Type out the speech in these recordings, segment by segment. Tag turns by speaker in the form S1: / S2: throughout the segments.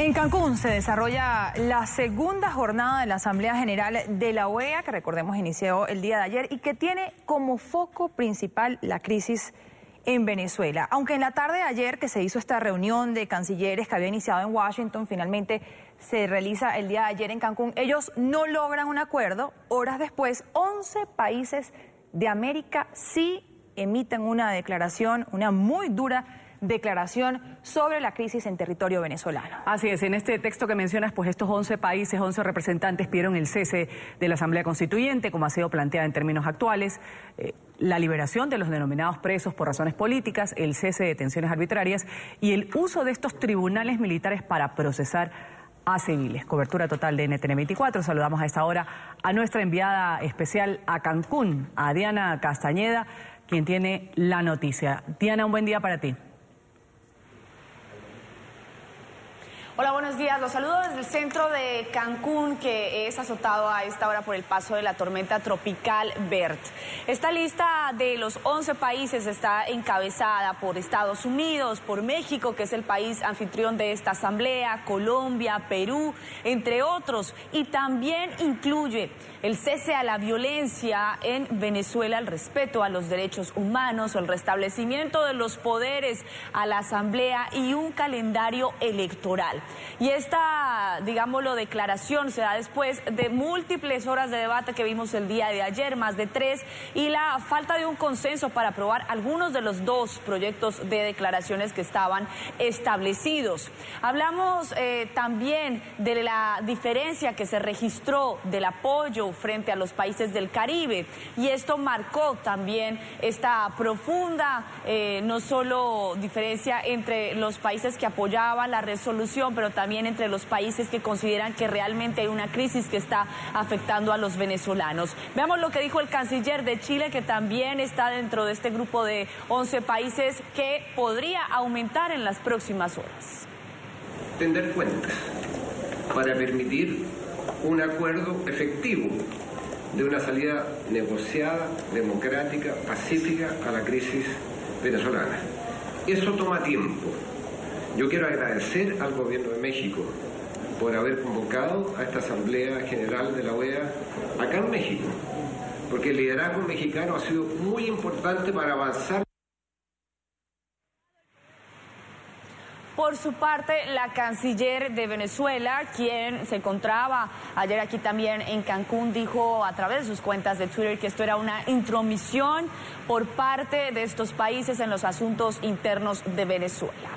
S1: En Cancún se desarrolla la segunda jornada de la Asamblea General de la OEA, que recordemos inició el día de ayer y que tiene como foco principal la crisis en Venezuela. Aunque en la tarde de ayer que se hizo esta reunión de cancilleres que había iniciado en Washington, finalmente se realiza el día de ayer en Cancún, ellos no logran un acuerdo. Horas después, 11 países de América sí emiten una declaración, una muy dura declaración sobre la crisis en territorio venezolano.
S2: Así es, en este texto que mencionas, pues estos 11 países, 11 representantes pidieron el cese de la Asamblea Constituyente, como ha sido planteada en términos actuales, la liberación de los denominados presos por razones políticas, el cese de detenciones arbitrarias y el uso de estos tribunales militares para procesar a civiles. Cobertura total de NTN 24. Saludamos a esta hora a nuestra enviada especial a Cancún, a Diana Castañeda, quien tiene la noticia. Diana, un buen día para ti.
S3: Hola, buenos días. Los saludo desde el centro de Cancún, que es azotado a esta hora por el paso de la tormenta tropical Bert. Esta lista de los 11 países está encabezada por Estados Unidos, por México, que es el país anfitrión de esta asamblea, Colombia, Perú, entre otros, y también incluye el cese a la violencia en Venezuela, el respeto a los derechos humanos, el restablecimiento de los poderes a la asamblea y un calendario electoral. Y esta, digámoslo, declaración se da después de múltiples horas de debate que vimos el día de ayer, más de 3, y la falta de un consenso para aprobar algunos de los 2 proyectos de declaraciones que estaban establecidos. Hablamos también de la diferencia que se registró del apoyo frente a los países del Caribe, y esto marcó también esta profunda, no solo diferencia entre los países que apoyaban la resolución, pero también entre los países que consideran que realmente hay una crisis que está afectando a los venezolanos. Veamos lo que dijo el canciller de Chile, que también está dentro de este grupo de 11 países que podría aumentar en las próximas horas.
S4: Tender cuentas para permitir un acuerdo efectivo de una salida negociada, democrática, pacífica a la crisis venezolana. Eso toma tiempo. Yo quiero agradecer al gobierno de México por haber convocado a esta Asamblea General de la OEA acá en México, porque el liderazgo mexicano ha sido muy importante para avanzar.
S3: Por su parte, la canciller de Venezuela, quien se encontraba ayer aquí también en Cancún, dijo a través de sus cuentas de Twitter que esto era una intromisión por parte de estos países en los asuntos internos de Venezuela.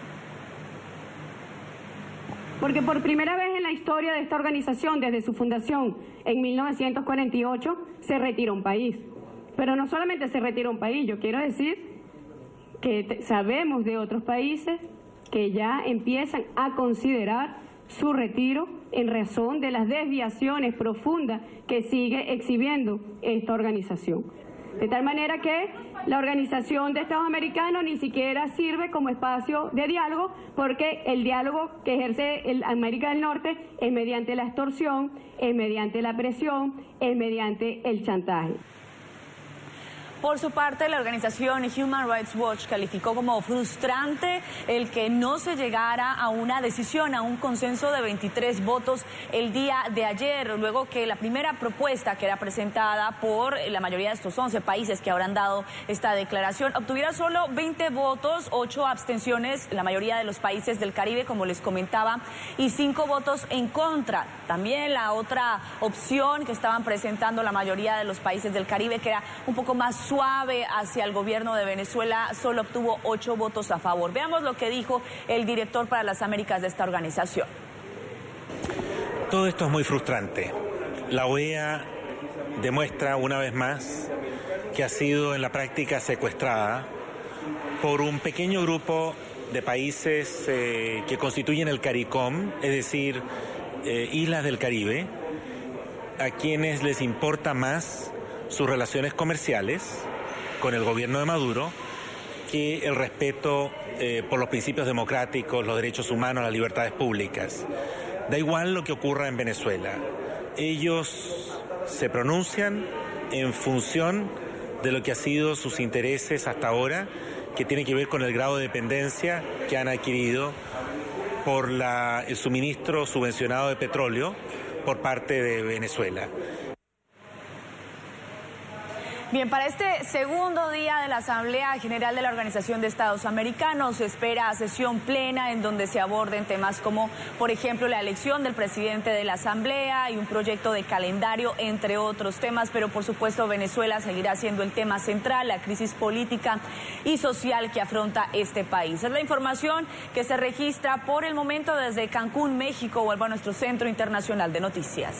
S5: Porque por primera vez en la historia de esta organización, desde su fundación en 1948, se retira un país. Pero no solamente se retira un país, yo quiero decir que sabemos de otros países que ya empiezan a considerar su retiro en razón de las desviaciones profundas que sigue exhibiendo esta organización. De tal manera que la Organización de Estados Americanos ni siquiera sirve como espacio de diálogo, porque el diálogo que ejerce América del Norte es mediante la extorsión, es mediante la presión, es mediante el chantaje.
S3: Por su parte, la organización Human Rights Watch calificó como frustrante el que no se llegara a una decisión, a un consenso de 23 votos el día de ayer, luego que la primera propuesta que era presentada por la mayoría de estos 11 países que habrán dado esta declaración obtuviera solo 20 votos, 8 abstenciones, la mayoría de los países del Caribe, como les comentaba, y 5 votos en contra. También la otra opción que estaban presentando la mayoría de los países del Caribe, que era un poco más suave hacia el gobierno de Venezuela, solo obtuvo 8 votos a favor. Veamos lo que dijo el director para las Américas de esta organización.
S6: Todo esto es muy frustrante. La OEA demuestra una vez más que ha sido en la práctica secuestrada por un pequeño grupo de países que constituyen el CARICOM, es decir, islas del Caribe, a quienes les importa más sus relaciones comerciales con el gobierno de Maduro que el respeto por los principios democráticos, los derechos humanos, las libertades públicas. Da igual lo que ocurra en Venezuela. Ellos se pronuncian en función de lo que han sido sus intereses hasta ahora, que tiene que ver con el grado de dependencia que han adquirido por el suministro subvencionado de petróleo por parte de Venezuela.
S3: Bien, para este segundo día de la Asamblea General de la Organización de Estados Americanos se espera sesión plena en donde se aborden temas como, por ejemplo, la elección del presidente de la Asamblea y un proyecto de calendario, entre otros temas, pero por supuesto Venezuela seguirá siendo el tema central, la crisis política y social que afronta este país. Es la información que se registra por el momento desde Cancún, México. Vuelvo a nuestro Centro Internacional de Noticias.